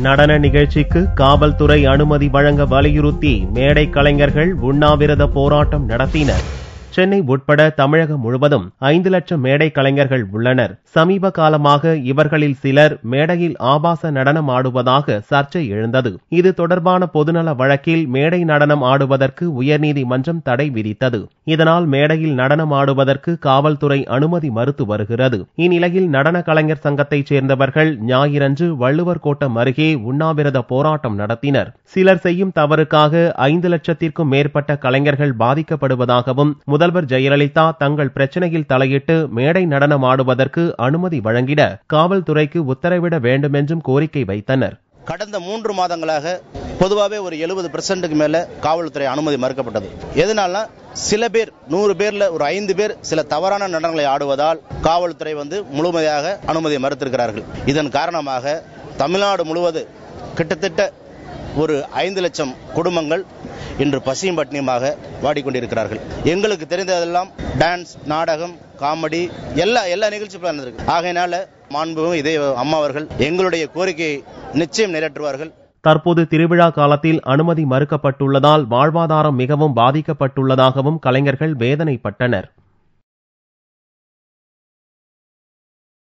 நடன நிகழ்ச்சிக்கு காவல்துறை அனுமதி வழங்க வலியுறுத்தி மேடை கலைஞர்கள் உண்ணாவிரத போராட்டம் நடத்தினர். சென்னை உட்பட தமிழகம் முழுவதும் 5 லட்சம் மேடை கலைஞர்கள் உள்ளனர். சமீப காலமாக இவர்களில் சிலர் மேடையில் ஆபாச நடனம் ஆடுவதாக சர்ச்சை எழுந்தது. இது தொடர்பான பொதுநல வழக்கில் மேடை நடனம் ஆடுவதற்கு உயர்நீதிமன்றம் தடை விதித்தது. இதனால் மேடையில் நடனம் ஆடுவதற்கு காவல்துறை அனுமதி மறுத்து வருகிறது. இந்நிலையில் நடன கலைஞர் சங்கத்தைச் சேர்ந்தவர்கள் ஞாயிறன்று வள்ளுவர் கோட்டம் அருகே உண்ணாவிரத போராட்டம் நடத்தினர். சிலர் செய்யும் தவறுக்காக 5 லட்சத்திற்கும் மேற்பட்ட கலைஞர்கள் பாதிக்கப்படுவதாகவும் முதல்வர் ஜெயலலிதா தங்கள் பிரச்சனையில் தலையிட்டு மேடை நடனம் ஆடுவதற்கு அனுமதி வழங்கிட காவல்துறைக்கு உத்தரவிட வேண்டும் என்றும் கோரிக்கை வைத்தனர். கடந்த 3 மாதங்களாக பொதுவாகவே ஒரு 70% மேல காவல்துறை அனுமதி மறுக்கப்பட்டது. எதனால சில பேர் 100 பேர்ல ஒரு 5 பேர் சில தவறான நடனங்களை ஆடுவதால் காவல்துறை முழுமையாக அனுமதியை மறுத்திருக்கிறார்கள். இதன் காரணமாக தமிழ்நாடு முழுவதும் கிட்டத்தட்ட ஒரு 5 லட்சம் குடும்பங்கள் இன்று பசியும் பட்டினியுமாக வாடிக்கொண்டிருக்கிறார்கள். எங்களுக்கு தெரிந்ததெல்லாம் டான்ஸ், நாடகம், காமெடி எல்லா நிகழ்ச்சியும் நடந்திருக்கு. ஆகையினால மாண்புமிகு இதய அம்மா அவர்கள் எங்களுடைய கோரிக்கையை நிச்சயம் நிறைவேற்றுவார்கள். தற்போது திருவிழா காலத்தில் அனுமதி மறுக்கப்பட்டுள்ளதால் வாழ்வாதாரம் மிகவும் பாதிக்கப்பட்டுள்ளதாகவும் கலைஞர்கள் வேதனைப்பட்டனர்.